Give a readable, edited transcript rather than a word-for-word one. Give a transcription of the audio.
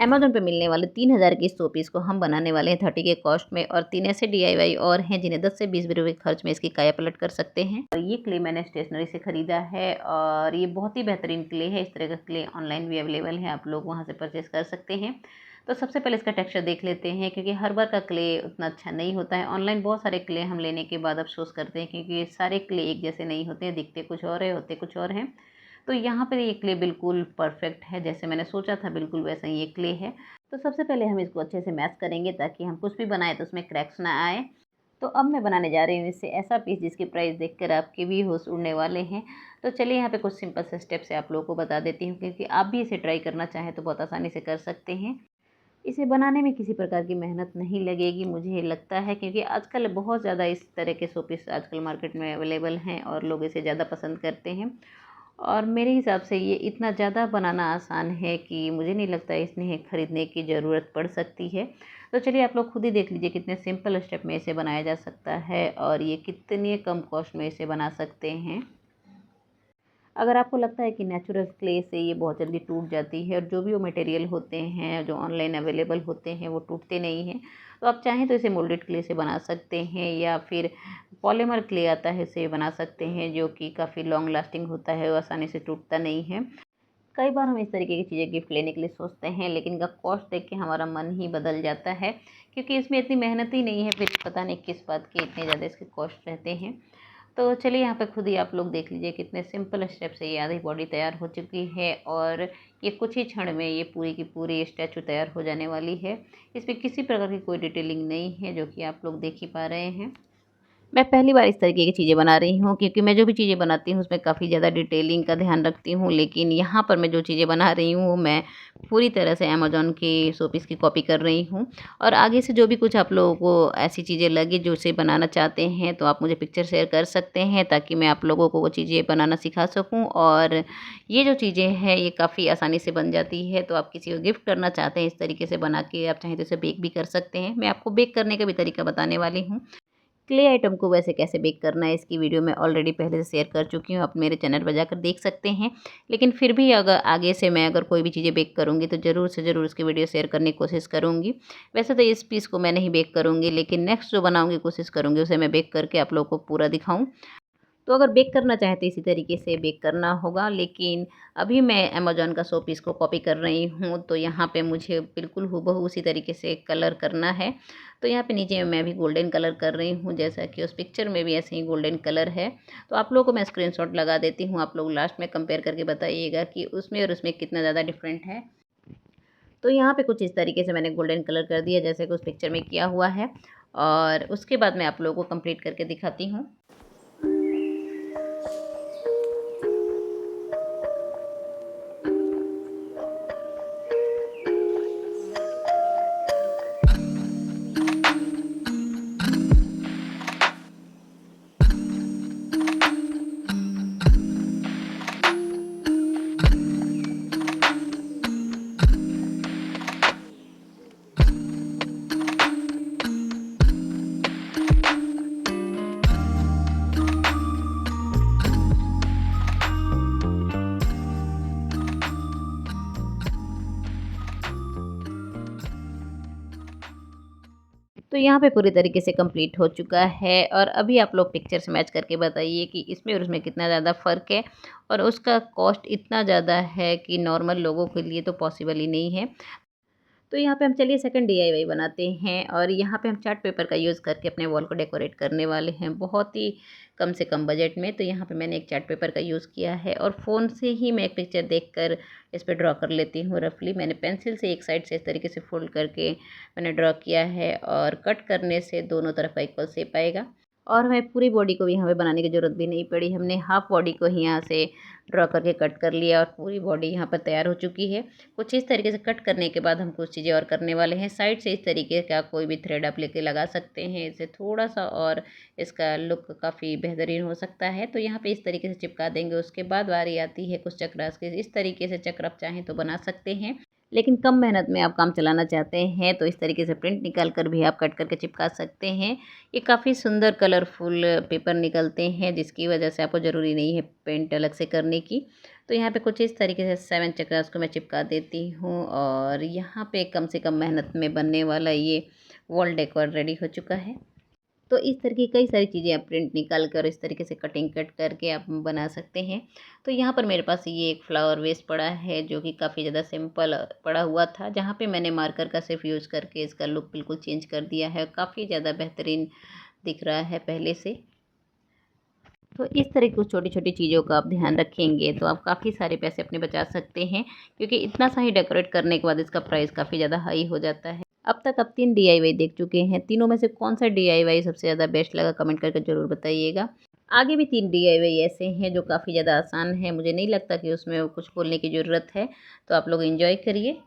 Amazon पे मिलने वाले 3000 की शो पीस को हम बनाने वाले हैं 30 के कॉस्ट में, और 3 ऐसे डीआईवाई और हैं जिन्हें 10 से 20 रुपये के खर्च में इसकी काया पलट कर सकते हैं। और ये क्ले मैंने स्टेशनरी से ख़रीदा है और ये बहुत ही बेहतरीन क्ले है। इस तरह का क्ले ऑनलाइन भी अवेलेबल है, आप लोग वहाँ से परचेज़ कर सकते हैं। तो सबसे पहले इसका टेक्सचर देख लेते हैं, क्योंकि हर बार का क्ले उतना अच्छा नहीं होता है। ऑनलाइन बहुत सारे क्ले हम लेने के बाद अफ़सोस करते हैं, क्योंकि सारे क्ले एक जैसे नहीं होते हैं, दिखते कुछ और है, होते कुछ और हैं। तो यहाँ पे ये क्ले बिल्कुल परफेक्ट है, जैसे मैंने सोचा था बिल्कुल वैसा ही ये क्ले है। तो सबसे पहले हम इसको अच्छे से मैश करेंगे ताकि हम कुछ भी बनाएं तो उसमें क्रैक्स ना आए। तो अब मैं बनाने जा रही हूँ इससे ऐसा पीस जिसकी प्राइस देखकर आपके भी होश उड़ने वाले हैं। तो चलिए यहाँ पे कुछ सिंपल से स्टेप से आप लोगों को बता देती हूँ, क्योंकि आप भी इसे ट्राई करना चाहें तो बहुत आसानी से कर सकते हैं। इसे बनाने में किसी प्रकार की मेहनत नहीं लगेगी मुझे लगता है, क्योंकि आजकल बहुत ज़्यादा इस तरह के शो पीस आजकल मार्केट में अवेलेबल हैं और लोग इसे ज़्यादा पसंद करते हैं। और मेरे हिसाब से ये इतना ज़्यादा बनाना आसान है कि मुझे नहीं लगता इन्हें ख़रीदने की ज़रूरत पड़ सकती है। तो चलिए आप लोग खुद ही देख लीजिए कितने सिंपल स्टेप में इसे बनाया जा सकता है और ये कितने कम कॉस्ट में इसे बना सकते हैं। अगर आपको लगता है कि नेचुरल क्ले से ये बहुत जल्दी टूट जाती है और जो भी वो मटेरियल होते हैं जो ऑनलाइन अवेलेबल होते हैं वो टूटते नहीं हैं, तो आप चाहें तो इसे मोल्डेड क्ले से बना सकते हैं, या फिर पॉलीमर क्ले आता है इसे बना सकते हैं, जो कि काफ़ी लॉन्ग लास्टिंग होता है, वो आसानी से टूटता नहीं है। कई बार हम इस तरीके की चीज़ें गिफ्ट लेने के लिए सोचते हैं, लेकिन इनका कॉस्ट देख के हमारा मन ही बदल जाता है, क्योंकि इसमें इतनी मेहनत ही नहीं है, फिर पता नहीं किस बात के इतने ज़्यादा इसके कॉस्ट रहते हैं। तो चलिए यहाँ पे खुद ही आप लोग देख लीजिए कितने सिंपल स्टेप से ये आधी बॉडी तैयार हो चुकी है, और ये कुछ ही क्षण में ये पूरी की पूरी स्टैचू तैयार हो जाने वाली है। इसमें किसी प्रकार की कोई डिटेलिंग नहीं है, जो कि आप लोग देख ही पा रहे हैं। मैं पहली बार इस तरीके की चीज़ें बना रही हूँ, क्योंकि मैं जो भी चीज़ें बनाती हूँ उसमें काफ़ी ज़्यादा डिटेलिंग का ध्यान रखती हूँ, लेकिन यहाँ पर मैं जो चीज़ें बना रही हूँ वो मैं पूरी तरह से अमेज़न की शोपीस की कॉपी कर रही हूँ। और आगे से जो भी कुछ आप लोगों को ऐसी चीज़ें लगे जो इसे बनाना चाहते हैं, तो आप मुझे पिक्चर शेयर कर सकते हैं, ताकि मैं आप लोगों को वो चीज़ें बनाना सिखा सकूँ। और ये जो चीज़ें हैं ये काफ़ी आसानी से बन जाती है, तो आप किसी को गिफ्ट करना चाहते हैं इस तरीके से बना के, आप चाहें तो इसे बेक भी कर सकते हैं। मैं आपको बेक करने का भी तरीका बताने वाली हूँ। क्ले आइटम को वैसे कैसे बेक करना है इसकी वीडियो मैं ऑलरेडी पहले से शेयर कर चुकी हूँ, आप मेरे चैनल पर जाकर देख सकते हैं। लेकिन फिर भी अगर आगे से मैं अगर कोई भी चीज़ें बेक करूँगी तो ज़रूर से ज़रूर उसकी वीडियो शेयर करने की कोशिश करूँगी। वैसे तो इस पीस को मैं नहीं बेक करूँगी, लेकिन नेक्स्ट जो बनाऊँगी कोशिश करूँगी उसे मैं बेक करके आप लोगों को पूरा दिखाऊँ। तो अगर बेक करना चाहें तो इसी तरीके से बेक करना होगा, लेकिन अभी मैं अमेज़न का शो पीस को कॉपी कर रही हूँ, तो यहाँ पे मुझे बिल्कुल हूबहू उसी तरीके से कलर करना है। तो यहाँ पे नीचे मैं भी गोल्डन कलर कर रही हूँ, जैसा कि उस पिक्चर में भी ऐसे ही गोल्डन कलर है। तो आप लोगों को मैं स्क्रीनशॉट लगा देती हूँ, आप लोग लास्ट में कंपेयर करके बताइएगा कि उसमें और उसमें कितना ज़्यादा डिफरेंट है। तो यहाँ पे कुछ इस तरीके से मैंने गोल्डन कलर कर दिया, जैसे कि उस पिक्चर में किया हुआ है, और उसके बाद मैं आप लोगों को कंप्लीट करके दिखाती हूँ। तो यहाँ पे पूरी तरीके से कंप्लीट हो चुका है, और अभी आप लोग पिक्चर से मैच करके बताइए कि इसमें और उसमें कितना ज़्यादा फ़र्क है, और उसका कॉस्ट इतना ज़्यादा है कि नॉर्मल लोगों के लिए तो पॉसिबल ही नहीं है। तो यहाँ पे हम चलिए सेकंड डीआईवाई बनाते हैं, और यहाँ पे हम चार्ट पेपर का यूज़ करके अपने वॉल को डेकोरेट करने वाले हैं, बहुत ही कम से कम बजट में। तो यहाँ पे मैंने एक चार्ट पेपर का यूज़ किया है, और फ़ोन से ही मैं एक पिक्चर देखकर इस पे ड्रॉ कर लेती हूँ रफली। मैंने पेंसिल से एक साइड से इस तरीके से फोल्ड करके मैंने ड्रॉ किया है, और कट करने से दोनों तरफ का इक्वल शेप आएगा। और हमें पूरी बॉडी को भी यहाँ पे बनाने की ज़रूरत भी नहीं पड़ी, हमने हाफ बॉडी को ही यहाँ से ड्रॉ करके कट कर लिया, और पूरी बॉडी यहाँ पर तैयार हो चुकी है। कुछ इस तरीके से कट करने के बाद हम कुछ चीज़ें और करने वाले हैं। साइड से इस तरीके का कोई भी थ्रेड आप लेके लगा सकते हैं, इससे थोड़ा-सा और इसका लुक काफ़ी बेहतरीन हो सकता है। तो यहाँ पे इस तरीके से चिपका देंगे। उसके बाद बारी आती है कुछ चक्रास की। इस तरीके से चक्र आप चाहें तो बना सकते हैं, लेकिन कम मेहनत में आप काम चलाना चाहते हैं तो इस तरीके से प्रिंट निकाल कर भी आप कट करके चिपका सकते हैं। ये काफ़ी सुंदर कलरफुल पेपर निकलते हैं, जिसकी वजह से आपको ज़रूरी नहीं है पेंट अलग से करने की। तो यहाँ पे कुछ इस तरीके से 7 चक्रास को मैं चिपका देती हूँ और यहाँ पे कम से कम मेहनत में बनने वाला ये वॉल डेकोर रेडी हो चुका है। तो इस तरह की कई सारी चीज़ें आप प्रिंट निकाल कर इस तरीके से कटिंग कट करके आप बना सकते हैं। तो यहाँ पर मेरे पास ये एक फ्लावर वेस पड़ा है जो कि काफ़ी ज़्यादा सिंपल पड़ा हुआ था, जहाँ पे मैंने मार्कर का सिर्फ यूज़ करके इसका लुक बिल्कुल चेंज कर दिया है। काफ़ी ज़्यादा बेहतरीन दिख रहा है पहले से। तो इस तरह की कुछ छोटी-छोटी चीज़ों का आप ध्यान रखेंगे तो आप काफ़ी सारे पैसे अपने बचा सकते हैं, क्योंकि इतना सा ही डेकोरेट करने के बाद इसका प्राइस काफ़ी ज़्यादा हाई हो जाता है। अब तक आप 3 डीआईवाई देख चुके हैं, तीनों में से कौन-सा डीआईवाई सबसे ज़्यादा बेस्ट लगा कमेंट करके ज़रूर बताइएगा। आगे भी 3 डीआईवाई ऐसे हैं जो काफ़ी ज़्यादा आसान हैं, मुझे नहीं लगता कि उसमें कुछ बोलने की ज़रूरत है, तो आप लोग एन्जॉय करिए।